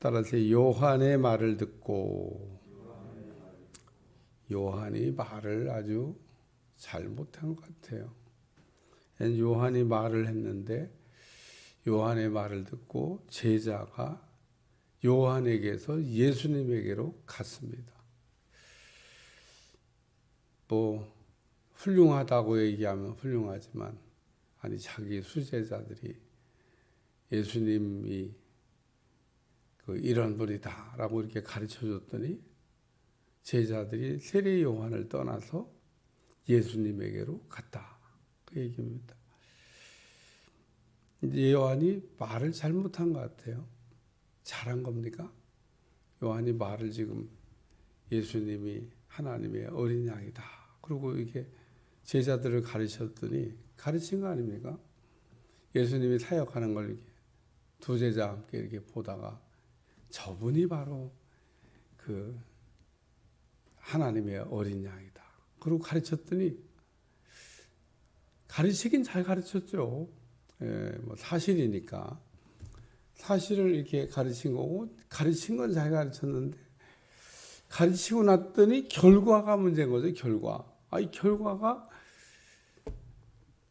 따라서 요한의 말을 듣고, 요한이 말을 아주 잘 못한 것 같아요. 요한이 말을 했는데 요한의 말을 듣고 제자가 요한에게서 예수님에게로 갔습니다. 뭐 훌륭하다고 얘기하면 훌륭하지만 아니 자기 수제자들이 예수님이 이런 분이다라고 이렇게 가르쳐줬더니 제자들이 세례 요한을 떠나서 예수님에게로 갔다. 그 얘기입니다. 이제 요한이 말을 잘못한 것 같아요. 잘한 겁니까? 요한이 말을 지금 예수님이 하나님의 어린 양이다. 그리고 이게 제자들을 가르쳤더니 가르친 거 아닙니까? 예수님이 사역하는 걸 이렇게 두 제자와 함께 이렇게 보다가 저분이 바로 그 하나님의 어린 양이다. 그리고 가르쳤더니 가르치긴 잘 가르쳤죠. 뭐 사실이니까 사실을 이렇게 가르친 거고 가르친 건 잘 가르쳤는데 가르치고 났더니 결과가 문제인 거죠. 이 결과가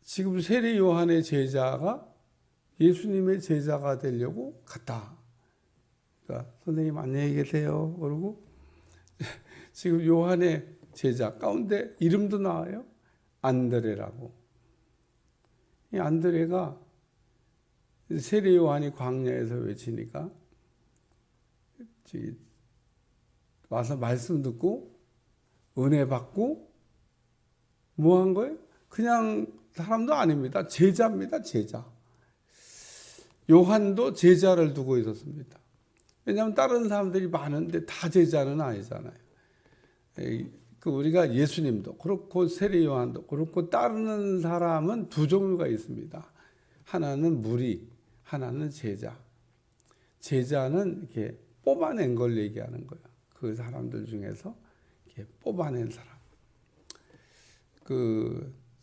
지금 세례 요한의 제자가 예수님의 제자가 되려고 갔다. 그러니까 선생님 안녕히 계세요. 그러고 지금 요한의 제자 가운데 이름도 나와요. 안드레라고. 이 안드레가 세례 요한이 광야에서 외치니까 와서 말씀 듣고 은혜 받고 뭐 한 거예요? 그냥 사람도 아닙니다. 제자입니다. 제자. 요한도 제자를 두고 있었습니다. 왜냐하면 다른 사람들이 많은데 다 제자는 아니잖아요. 우리가 예수님도 그렇고 세례 요한도 그렇고 따르는 사람은 두 종류가 있습니다. 하나는 무리, 하나는 제자. 제자는 이렇게 뽑아낸 걸 얘기하는 거예요. 그 사람들 중에서 이렇게 뽑아낸 사람.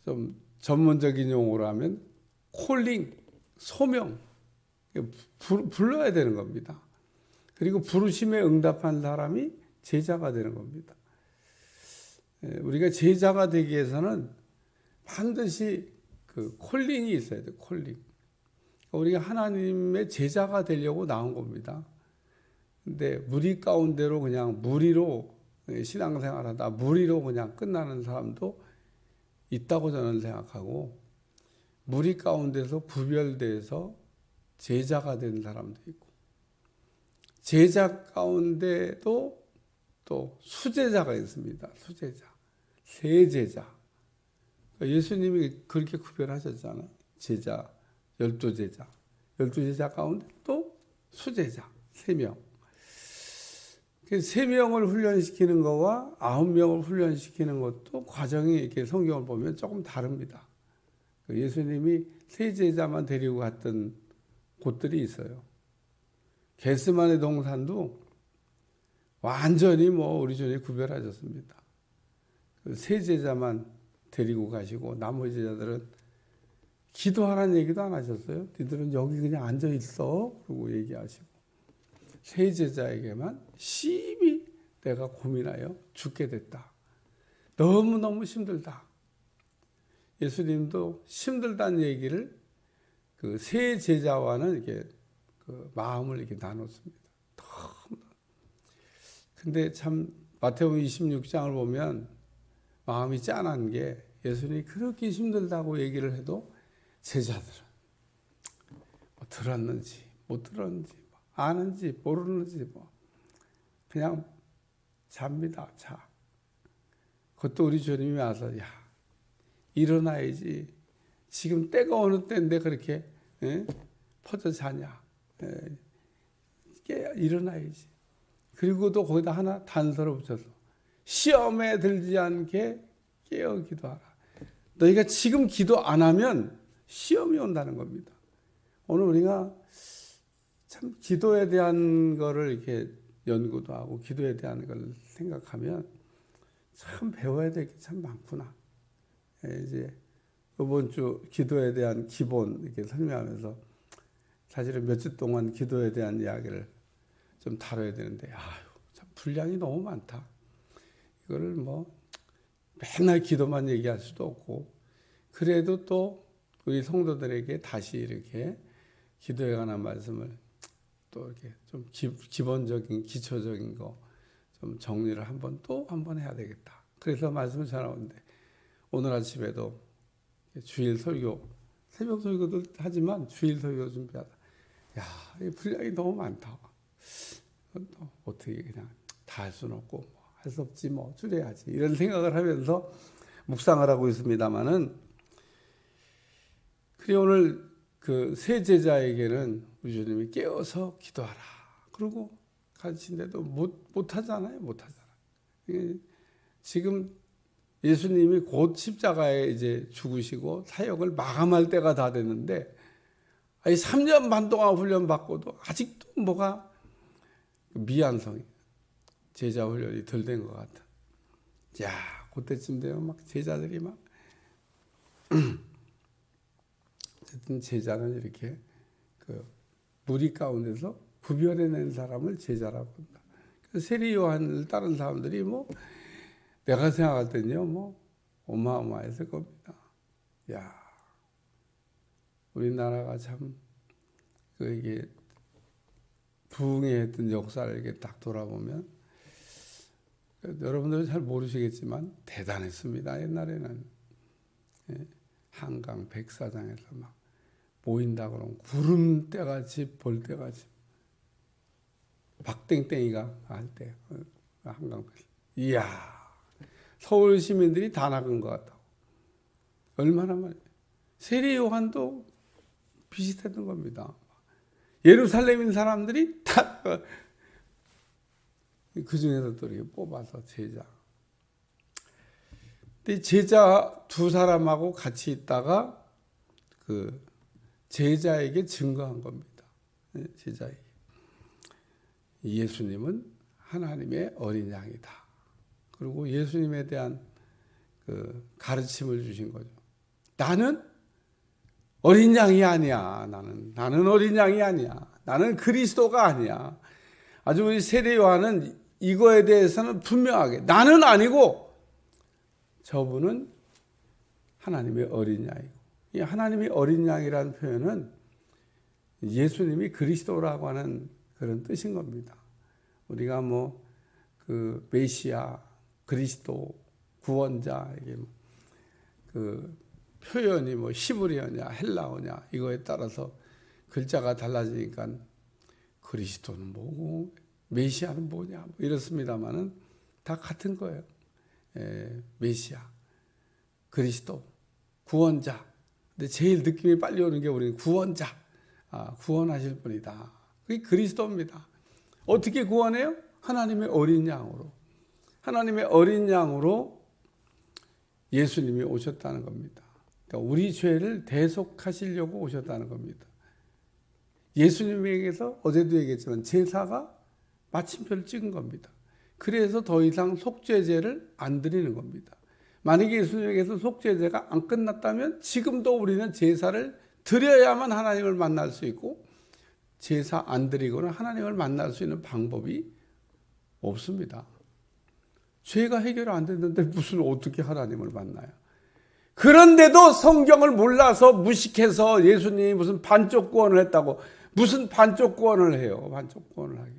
좀 전문적인 용어로 하면 콜링, 소명, 불러야 되는 겁니다. 그리고 부르심에 응답한 사람이 제자가 되는 겁니다. 우리가 제자가 되기 위해서는 반드시 그 콜링이 있어야 돼요. 콜링. 우리가 하나님의 제자가 되려고 나온 겁니다. 근데 무리 가운데로 그냥 무리로 신앙생활하다 무리로 그냥 끝나는 사람도 있다고 저는 생각하고 무리 가운데서 구별돼서 제자가 된 사람도 있고 제자 가운데도 또 수제자가 있습니다. 수제자, 세제자. 예수님이 그렇게 구별하셨잖아요. 제자, 12제자. 12제자 가운데 또 수제자, 3명. 3명을 훈련시키는 것과 9명을 훈련시키는 것도 과정이 이렇게 성경을 보면 조금 다릅니다. 예수님이 세제자만 데리고 갔던 곳들이 있어요. 겟세마네 동산도 완전히 우리 주님 구별하셨습니다. 세제자만 데리고 가시고 나머지 제자들은 기도하라는 얘기도 안 하셨어요. 니들은 여기 그냥 앉아 있어. 그러고 얘기하시고 세제자에게만 심히 내가 고민하여 죽게 됐다. 너무너무 힘들다. 예수님도 힘들다는 얘기를 그 세제자와는 이렇게 마음을 이렇게 나눴습니다. 근데 참 마태복음 26장을 보면 마음이 짠한 게 예수님이 그렇게 힘들다고 얘기를 해도 제자들은 들었는지 못 들었는지 아는지 모르는지 그냥 잡니다. 자. 그것도 우리 주님이 와서 일어나야지. 지금 때가 어느 때인데 그렇게 퍼져 자냐. 일어나야지. 그리고도 거기다 하나 단서를 붙여서 시험에 들지 않게 깨어 기도하라. 너희가 지금 기도 안 하면 시험이 온다는 겁니다. 오늘 우리가 참 기도에 대한 거를 이렇게 연구도 하고 기도에 대한 걸 생각하면 참 배워야 될 게 참 많구나. 이제 이번 주 기도에 대한 기본 이렇게 설명하면서 사실은 몇 주 동안 기도에 대한 이야기를 좀 다뤄야 되는데 참 분량이 너무 많다. 이거를 뭐 맨날 기도만 얘기할 수도 없고, 그래도 또 우리 성도들에게 다시 이렇게 기도에 관한 말씀을 또 이렇게 좀 기본적인 기초적인 거 좀 정리를 또 한 번 해야 되겠다. 그래서 말씀을 전하는데, 오늘 아침에도 주일 설교, 새벽 설교도 하지만 주일 설교 준비하다. 이 분량이 너무 많다. 어떻게 그냥 다 할 수는 없고, 할 수 없지 뭐 줄여야지, 이런 생각을 하면서 묵상을 하고 있습니다만은, 그래 오늘 그 세 제자에게는 우리 주님이 깨어서 기도하라 그러고 가르치는데도 못 하잖아요. 지금 예수님이 곧 십자가에 이제 죽으시고 사역을 마감할 때가 다 됐는데, 3년 반 동안 훈련 받고도 아직도 뭐가 미완성이, 제자 훈련이 덜 된 것 같아. 그때쯤 되면 막 제자들이 막 어쨌든 제자는 이렇게 그 무리 가운데서 구별해낸 사람을 제자라고 한다. 세리 요한을 따른 사람들이 뭐 내가 생각할 때는요, 뭐 어마어마했을 겁니다. 우리나라가 참 이게 부흥했던 역사를 이렇게 딱 돌아보면, 여러분들은 잘 모르시겠지만 대단했습니다. 옛날에는 한강 백사장에서 막 모인다 그러면 구름대같이 볼때같이 박땡땡이가 할 때 한강 백, 서울 시민들이 다 나간 것 같다고. 얼마나 많이. 세례 요한도 비슷했던 겁니다. 예루살렘인 사람들이 다 그 중에서 또 이렇게 뽑아서 제자. 근데 제자 두 사람하고 같이 있다가 그 제자에게 증거한 겁니다. 제자에게. 예수님은 하나님의 어린 양이다. 그리고 예수님에 대한 그 가르침을 주신 거죠. 나는 어린 양이 아니야. 나는 어린 양이 아니야. 나는 그리스도가 아니야. 아주 우리 세례 요한은 이거에 대해서는 분명하게 나는 아니고 저분은 하나님의 어린 양이고, 이 하나님의 어린 양이라는 표현은 예수님이 그리스도라고 하는 그런 뜻인 겁니다. 우리가 뭐 그 메시아, 그리스도, 구원자, 이게 그 표현이 뭐 히브리어냐 헬라어냐 이거에 따라서 글자가 달라지니까 그리스도는 뭐고 메시아는 뭐냐 뭐 이렇습니다만은 다 같은 거예요. 메시아, 그리스도, 구원자. 근데 제일 느낌이 빨리 오는 게 우리는 구원자, 구원하실 분이다. 그게 그리스도입니다. 어떻게 구원해요? 하나님의 어린 양으로. 하나님의 어린 양으로 예수님이 오셨다는 겁니다. 그러니까 우리 죄를 대속하시려고 오셨다는 겁니다. 예수님에게서 어제도 얘기했지만 제사가 마침표를 찍은 겁니다. 그래서 더 이상 속죄제를 안 드리는 겁니다. 만약에 예수님에게서 속죄제가 안 끝났다면 지금도 우리는 제사를 드려야만 하나님을 만날 수 있고, 제사 안 드리고는 하나님을 만날 수 있는 방법이 없습니다. 죄가 해결 안 됐는데 무슨 어떻게 하나님을 만나요? 그런데도 성경을 몰라서 무식해서 예수님이 무슨 반쪽 구원을 했다고, 무슨 반쪽 구원을 해요? 반쪽 구원을 하기.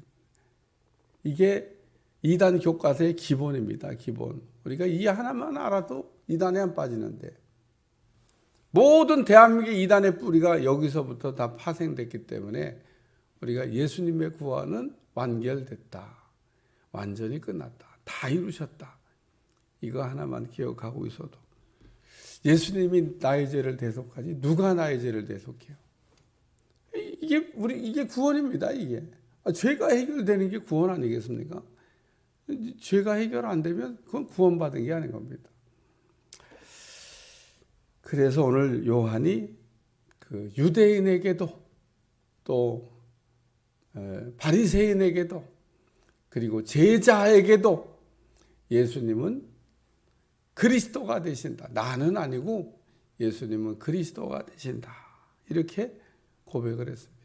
이게 이단 교과서의 기본입니다. 기본. 우리가 이 하나만 알아도 이단에 안 빠지는데, 모든 대한민국의 이단의 뿌리가 여기서부터 다 파생됐기 때문에 우리가 예수님의 구원은 완결됐다. 완전히 끝났다. 다 이루셨다. 이거 하나만 기억하고 있어도, 예수님이 나의 죄를 대속하지 누가 나의 죄를 대속해요? 이게 구원입니다. 이게 죄가 해결되는 게 구원 아니겠습니까? 죄가 해결 안 되면 그건 구원받은 게 아닌 겁니다. 그래서 오늘 요한이 그 유대인에게도 또 바리새인에게도 그리고 제자에게도 예수님은 그리스도가 되신다. 나는 아니고 예수님은 그리스도가 되신다. 이렇게 고백을 했습니다.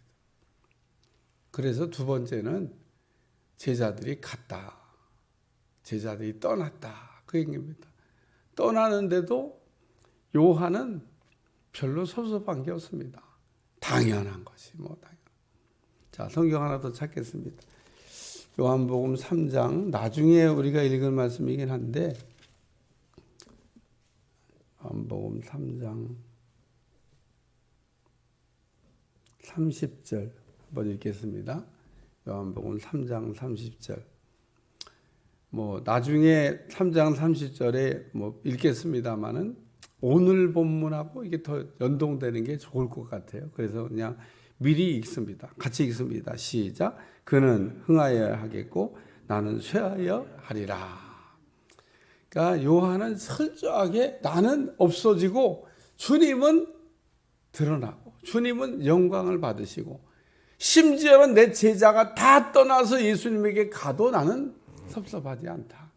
그래서 두 번째는 제자들이 갔다. 제자들이 떠났다. 그 얘기입니다. 떠나는데도 요한은 별로 섭섭한 게 없습니다. 당연한 것이 뭐 당연. 자, 성경 하나 더 찾겠습니다. 요한복음 3장, 나중에 우리가 읽을 말씀이긴 한데, 요한복음 3장 30절 한번 읽겠습니다. 요한복음 3장 30절. 뭐 나중에 3장 30절에 뭐 읽겠습니다만은 오늘 본문하고 이게 더 연동되는 게 좋을 것 같아요. 그래서 그냥 미리 읽습니다. 같이 읽습니다. 시작. 그는 흥하여야 하겠고 나는 쇠하여 하리라. 그러니까 요한은 철저하게 나는 없어지고 주님은 드러나고 주님은 영광을 받으시고 심지어는 내 제자가 다 떠나서 예수님에게 가도 나는 섭섭하지 않다.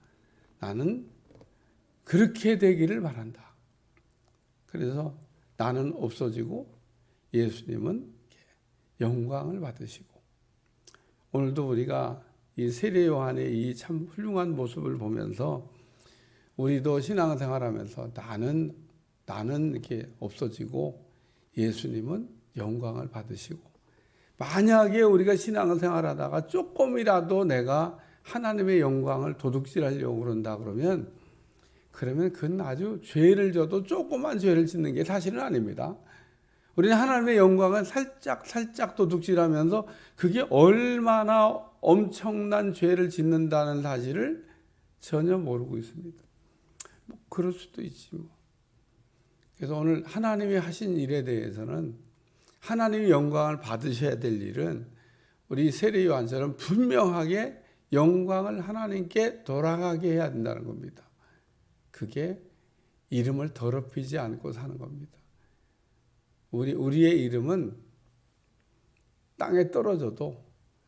나는 그렇게 되기를 바란다. 그래서 나는 없어지고 예수님은 영광을 받으시고 오늘도 우리가 이 세례 요한의 이 참 훌륭한 모습을 보면서 우리도 신앙생활하면서 나는 이렇게 없어지고 예수님은 영광을 받으시고 만약에 우리가 신앙생활하다가 조금이라도 내가 하나님의 영광을 도둑질하려고 그런다 그러면 그건 아주 죄를 져도 조그만 죄를 짓는 게 사실은 아닙니다. 우리는 하나님의 영광을 살짝 도둑질하면서 그게 얼마나 엄청난 죄를 짓는다는 사실을 전혀 모르고 있습니다. 뭐 그럴 수도 있지 뭐. 그래서 오늘 하나님이 하신 일에 대해서는 하나님의 영광을 받으셔야 될 일은 우리 세례 요한처럼 분명하게 영광을 하나님께 돌아가게 해야 된다는 겁니다. 그게 이름을 더럽히지 않고 사는 겁니다. 우리의 이름은 땅에 떨어져도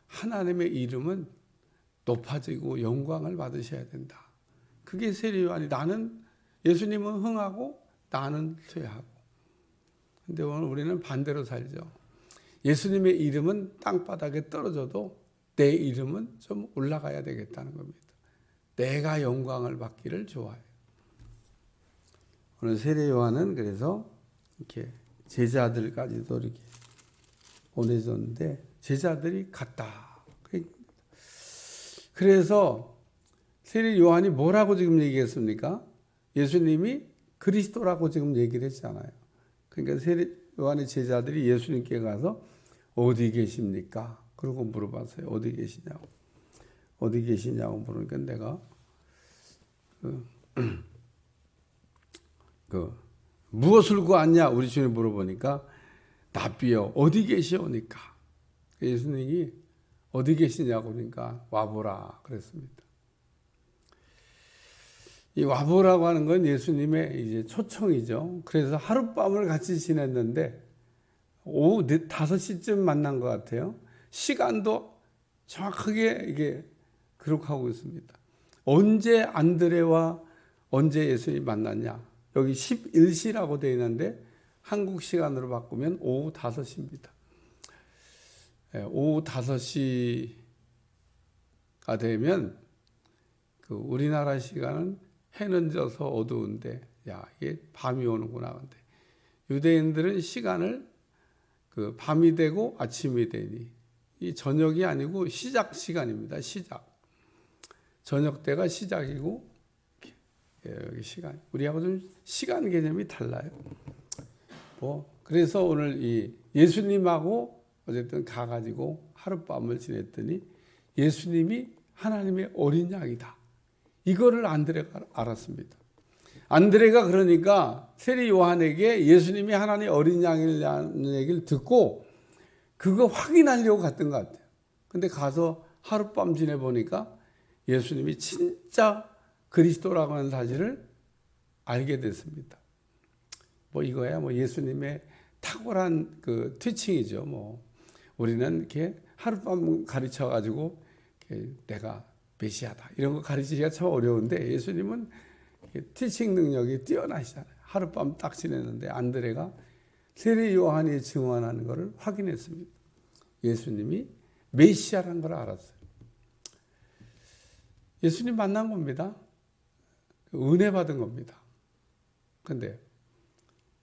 하나님의 이름은 높아지고 영광을 받으셔야 된다. 그게 세례 요한이 나는 예수님은 흥하고 나는 쇠하고. 근데 오늘 우리는 반대로 살죠. 예수님의 이름은 땅바닥에 떨어져도 내 이름은 좀 올라가야 되겠다는 겁니다. 내가 영광을 받기를 좋아해요. 오늘 세례 요한은 그래서 이렇게 제자들까지도 이렇게 보내줬는데 제자들이 갔다. 그래서 세례 요한이 뭐라고 지금 얘기했습니까? 예수님이 그리스도라고 지금 얘기를 했잖아요. 그러니까 세례 요한의 제자들이 예수님께 가서 어디 계십니까? 그러고 물어봤어요. 어디 계시냐고. 어디 계시냐고 물으니까 내가 무엇을 구하냐? 우리 주님 물어보니까 납비여 어디 계시오니까. 예수님이 어디 계시냐고 그러니까 와보라 그랬습니다. 이 와보라고 하는 건 예수님의 이제 초청이죠. 그래서 하룻밤을 같이 지냈는데 오후 5시쯤 만난 것 같아요. 시간도 정확하게 이게 기록하고 있습니다. 언제 안드레와 언제 예수님이 만났냐? 여기 11시라고 되어 있는데 한국 시간으로 바꾸면 오후 5시입니다. 오후 5시가 되면 그 우리나라 시간은 해는 져서 어두운데 이게 밤이 오는구나. 근데 유대인들은 시간을 그 밤이 되고 아침이 되니 이 저녁이 아니고 시작 시간입니다. 시작. 저녁 때가 시작이고 여기 시간. 우리하고 좀 시간 개념이 달라요. 그래서 오늘 이 예수님하고 어쨌든 가가지고 하룻밤을 지냈더니 예수님이 하나님의 어린 양이다. 이거를 안드레가 알았습니다. 안드레가 그러니까 세례 요한에게 예수님이 하나님의 어린 양이라는 얘기를 듣고 그거 확인하려고 갔던 것 같아요. 근데 가서 하룻밤 지내보니까 예수님이 진짜 그리스도라고 하는 사실을 알게 됐습니다. 이거야 예수님의 탁월한 그 티칭이죠. 우리는 이렇게 하룻밤 가르쳐가지고 내가 메시아다 이런 거 가르치기가 참 어려운데 예수님은 티칭 능력이 뛰어나시잖아요. 하룻밤 딱 지냈는데 안드레가 세례 요한이 증언하는 것을 확인했습니다. 예수님이 메시아라는 걸 알았어요. 예수님 만난 겁니다. 은혜 받은 겁니다. 근데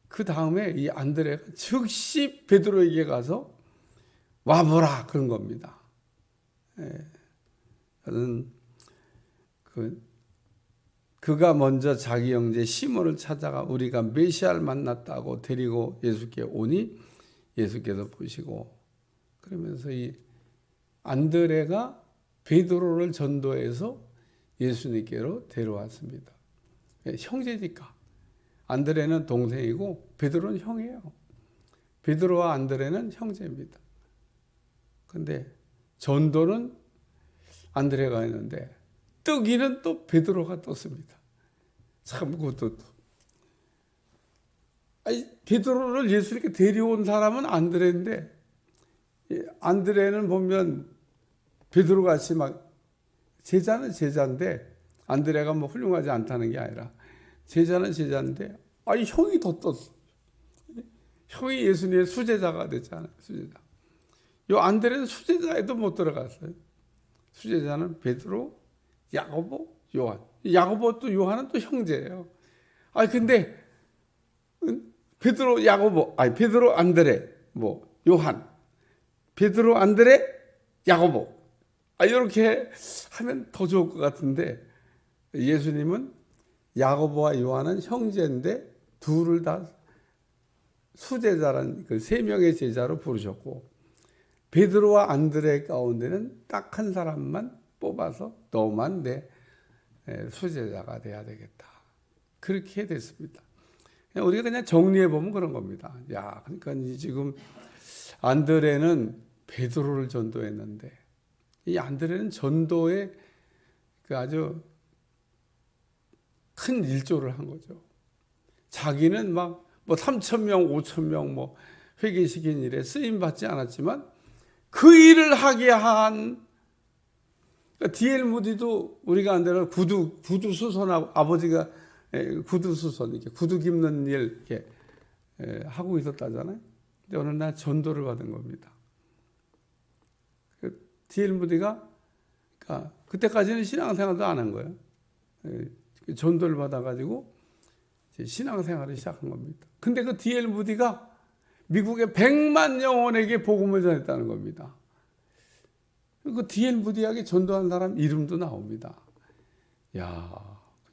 그 다음에 이 안드레가 즉시 베드로에게 가서 와보라 그런 겁니다. 저는 그가 먼저 자기 형제 시몬을 찾아가 우리가 메시아를 만났다고 데리고 예수께 오니 예수께서 보시고, 그러면서 이 안드레가 베드로를 전도해서 예수님께로 데려왔습니다. 형제니까. 안드레는 동생이고 베드로는 형이에요. 베드로와 안드레는 형제입니다. 근데 전도는 안드레가 했는데 뜨기는 또 베드로가 떴습니다. 참 그것도 베드로를 예수님께 데려온 사람은 안드레인데, 안드레는 보면 베드로 같이 막 제자는 제자인데, 안드레가 뭐 훌륭하지 않다는 게 아니라 제자는 제자인데 형이 더 떴어. 형이 예수님의 수제자가 됐잖아요. 수제자. 요 안드레는 수제자에도 못 들어갔어요. 수제자는 베드로, 야고보, 요한. 야고보 또 요한은 또 형제예요. 근데 베드로, 야고보, 베드로, 안드레, 요한, 베드로, 안드레, 야고보. 이렇게 하면 더 좋을 것 같은데, 예수님은 야고보와 요한은 형제인데 둘을 다 수제자라는 그 세 명의 제자로 부르셨고, 베드로와 안드레 가운데는 딱 한 사람만 뽑아서 너만 내 수제자가 돼야 되겠다. 그렇게 됐습니다. 우리가 그냥 정리해 보면 그런 겁니다. 그러니까 지금 안드레는 베드로를 전도했는데, 이 안드레는 전도에 그 아주 큰 일조를 한 거죠. 자기는 막 3,000명, 5,000명 회개시킨 일에 쓰임 받지 않았지만 그 일을 하게 한, D.L. 무디도 우리가 안되는 구두 수선하고, 아버지가 구두 수선, 이렇게 구두 깁는 일 이렇게 하고 있었다잖아요. 근데 어느 날 전도를 받은 겁니다. D.L. 무디가 그때까지는 신앙생활도 안 한 거예요. 전도를 받아가지고 신앙생활을 시작한 겁니다. 근데 그 D.L. 무디가 미국의 100만 영혼에게 복음을 전했다는 겁니다. 그 D.L. 무디에게 전도한 사람 이름도 나옵니다.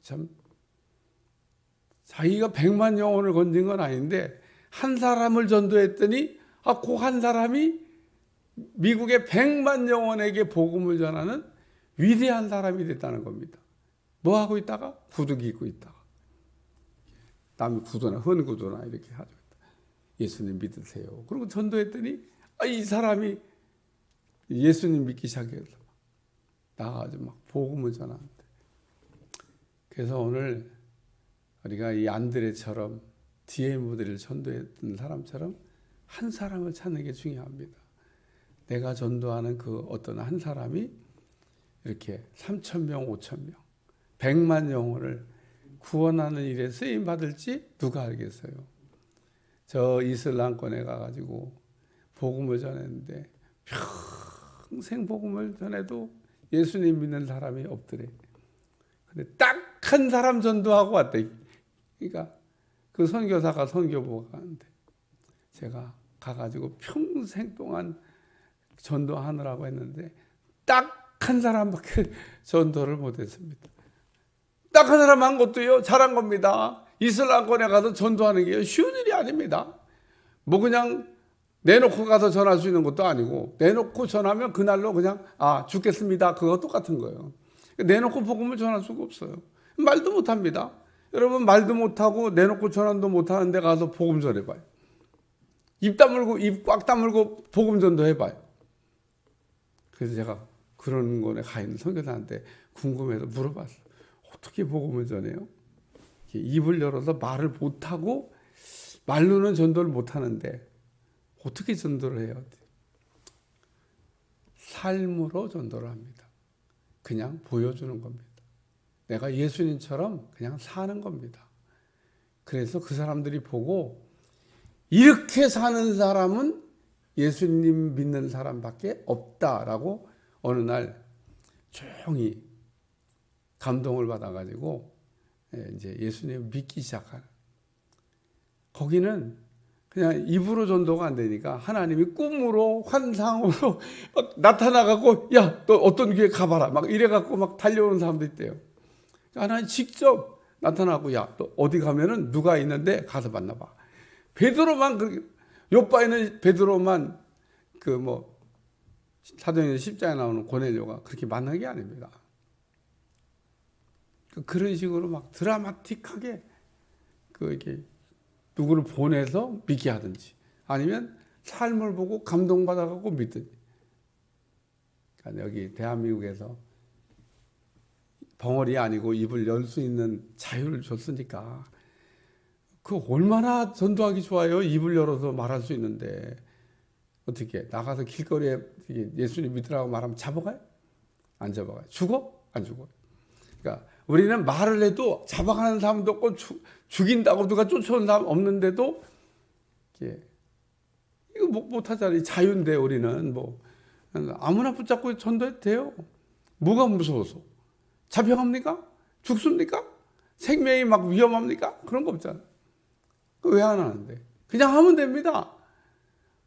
참 자기가 100만 영혼을 건진 건 아닌데 한 사람을 전도했더니 그 한 사람이 미국의 100만 영혼에게 복음을 전하는 위대한 사람이 됐다는 겁니다. 뭐 하고 있다가? 구두 입고 있다가. 남의 구두나 헌구두나 이렇게 하죠. 예수님 믿으세요. 그리고 전도했더니 이 사람이 예수님 믿기 시작해서 나가가지고 막 복음을 전하는데. 그래서 오늘 우리가 이 안드레처럼 D.L. 무디를 전도했던 사람처럼 한 사람을 찾는 게 중요합니다. 내가 전도하는 그 어떤 한 사람이 이렇게 3,000명, 5,000명, 100만 영혼을 구원하는 일에 쓰임 받을지 누가 알겠어요. 저 이슬람권에 가가지고 복음을 전했는데 평생 복음을 전해도 예수님 믿는 사람이 없더래. 근데 딱 한 사람 전도하고 왔대. 그러니까 그 선교사가 선교보고 가는데 제가 가가지고 평생 동안 전도하느라고 했는데 딱 한 사람밖에 전도를 못했습니다. 딱 한 사람 한 것도요 잘한 겁니다. 이슬람권에 가서 전도하는 게 쉬운 일이 아닙니다. 그냥 내놓고 가서 전할 수 있는 것도 아니고, 내놓고 전하면 그날로 그냥 죽겠습니다. 그거 똑같은 거예요. 내놓고 복음을 전할 수가 없어요. 말도 못합니다. 여러분 말도 못하고 내놓고 전환도 못하는데 가서 복음 전해봐요. 입 꽉 다물고 복음 전도해봐요. 그래서 제가 그런 곳에 가 있는 선교사한테 궁금해서 물어봤어요. 어떻게 복음을 전해요? 입을 열어서 말을 못하고 말로는 전도를 못하는데 어떻게 전도를 해요? 삶으로 전도를 합니다. 그냥 보여주는 겁니다. 내가 예수님처럼 그냥 사는 겁니다. 그래서 그 사람들이 보고 이렇게 사는 사람은 예수님 믿는 사람밖에 없다라고 어느 날 조용히 감동을 받아가지고 이제 예수님을 믿기 시작하는. 거기는 그냥 입으로 전도가 안 되니까 하나님이 꿈으로 환상으로 막 나타나갖고 야, 너 어떤 교회 가봐라 막 이래갖고 막 달려오는 사람도 있대요. 하나님 직접 나타나고 야, 너 어디 가면은 누가 있는데 가서 만나봐. 베드로만 요바에는 베드로만 사도행전 10장에 나오는 고넬료가 그렇게 만난 게 아닙니다. 그런 식으로 막 드라마틱하게 이렇게 누구를 보내서 믿게 하든지 아니면 삶을 보고 감동받아갖고 믿든지. 그러니까 여기 대한민국에서 벙어리 아니고 입을 열 수 있는 자유를 줬으니까 그 얼마나 전도하기 좋아요. 입을 열어서 말할 수 있는데 어떻게 나가서 길거리에 예수님 믿으라고 말하면 잡아가요? 안 잡아가요. 죽어? 안 죽어. 그러니까 우리는 말을 해도 잡아가는 사람도 없고 죽인다고 누가 쫓아오는 사람 없는데도 이거 못하잖아요. 자유인데 우리는 아무나 붙잡고 전도해도 돼요. 뭐가 무서워서? 잡혀갑니까? 죽습니까? 생명이 막 위험합니까? 그런 거 없잖아요. 왜 안 하는데? 그냥 하면 됩니다.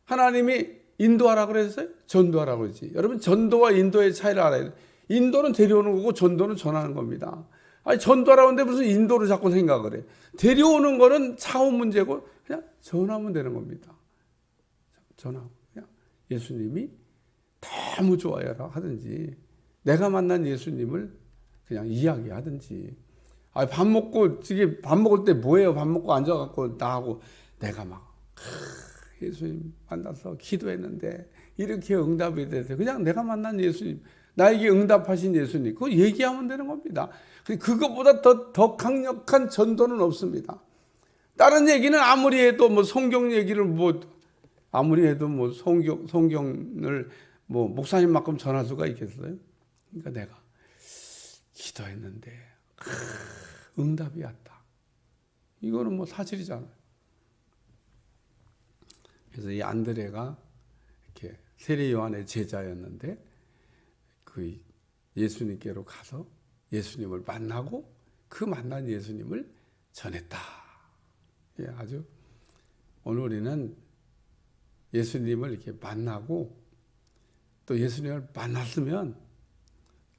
하나님이 인도하라 그랬어요? 전도하라 그랬지. 여러분 전도와 인도의 차이를 알아야 돼요. 인도는 데려오는 거고 전도는 전하는 겁니다. 아니 전도하라고 하는데 무슨 인도를 자꾸 생각을 해. 데려오는 거는 차후 문제고 그냥 전하면 되는 겁니다. 전하고 그냥 예수님이 너무 좋아요 하든지 내가 만난 예수님을 그냥 이야기하든지. 밥 먹고 밥 먹을 때 뭐예요? 밥 먹고 앉아갖고 나하고 내가 막 예수님 만나서 기도했는데 이렇게 응답이 돼서 그냥 내가 만난 예수님 나에게 응답하신 예수님 그거 얘기하면 되는 겁니다. 그것보다 더 강력한 전도는 없습니다. 다른 얘기는 아무리 해도 성경 얘기를 아무리 해도 성경을 목사님만큼 전할 수가 있겠어요? 그러니까 내가 기도했는데 응답이 왔다. 이거는 사실이잖아요. 그래서 이 안드레가 이렇게 세례 요한의 제자였는데 예수님께로 가서 예수님을 만나고 그 만난 예수님을 전했다. 아주 오늘 우리는 예수님을 이렇게 만나고 또 예수님을 만났으면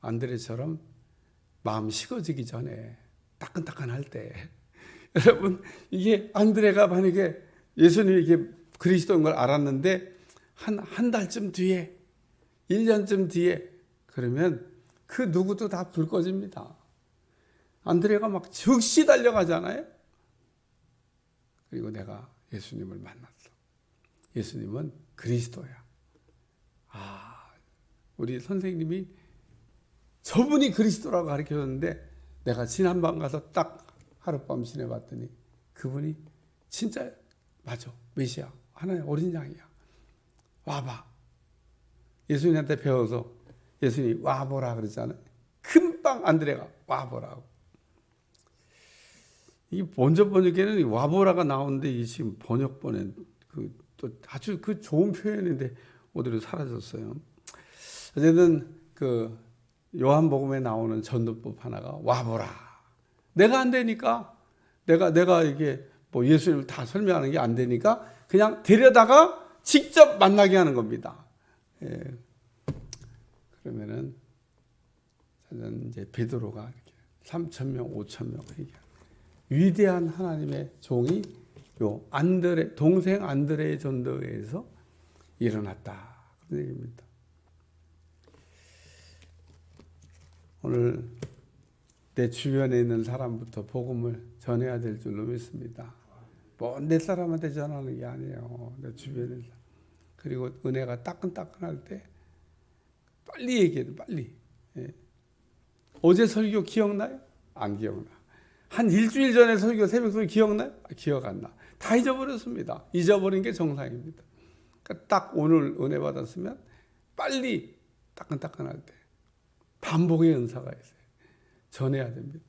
안드레처럼 마음 식어지기 전에 따끈따끈할 때 여러분 이게 안드레가 만약에 예수님이 이게 그리스도인 걸 알았는데 한 달쯤 뒤에 1년쯤 뒤에 그러면 그 누구도 다 불 꺼집니다. 안드레가 막 즉시 달려가잖아요. 그리고 내가 예수님을 만났어. 예수님은 그리스도야. 우리 선생님이 저분이 그리스도라고 가르쳐줬는데 내가 지난밤 가서 딱 하룻밤 지내봤더니 그분이 진짜 맞아. 메시아. 하나님 어린 양이야. 와봐. 예수님한테 배워서 예수님이 와보라 그러잖아요. 금방 안드레가 와보라고. 이 먼저 번역에는 와보라가 나오는데 이 지금 번역본엔 또 아주 좋은 표현인데 어디로 사라졌어요. 어쨌든 요한복음에 나오는 전도법 하나가 와보라. 내가 안 되니까 내가 이게 예수님을 다 설명하는 게 안 되니까 그냥 데려다가 직접 만나게 하는 겁니다. 그러면은 이제 베드로가 이렇게 3,000명, 5,000명 얘기하는 위대한 하나님의 종이 요 동생 안드레의 전도에 의해서 일어났다. 그런 얘기입니다. 오늘 내 주변에 있는 사람부터 복음을 전해야 될 줄로 믿습니다. 내 사람한테 전하는 게 아니에요. 내 주변에 사람. 그리고 은혜가 따끈따끈할 때 빨리 얘기해야 돼. 빨리. 어제 설교 기억나요? 안 기억나. 한 일주일 전에 설교 새벽 설교 기억나요? 기억 안 나. 다 잊어버렸습니다. 잊어버린 게 정상입니다. 그러니까 딱 오늘 은혜 받았으면 빨리 따끈따끈할 때 반복의 은사가 있어요. 전해야 됩니다.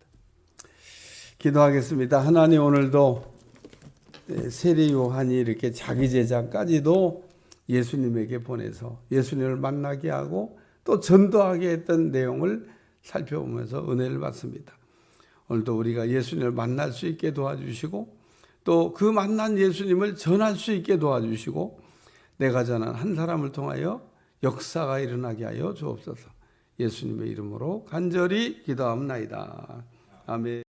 기도하겠습니다. 하나님 오늘도 세례 요한이 이렇게 자기 제자까지도 예수님에게 보내서 예수님을 만나게 하고 또 전도하게 했던 내용을 살펴보면서 은혜를 받습니다. 오늘도 우리가 예수님을 만날 수 있게 도와주시고 또 그 만난 예수님을 전할 수 있게 도와주시고 내가 전한 한 사람을 통하여 역사가 일어나게 하여 주옵소서. 예수님의 이름으로 간절히 기도합나이다. 아멘.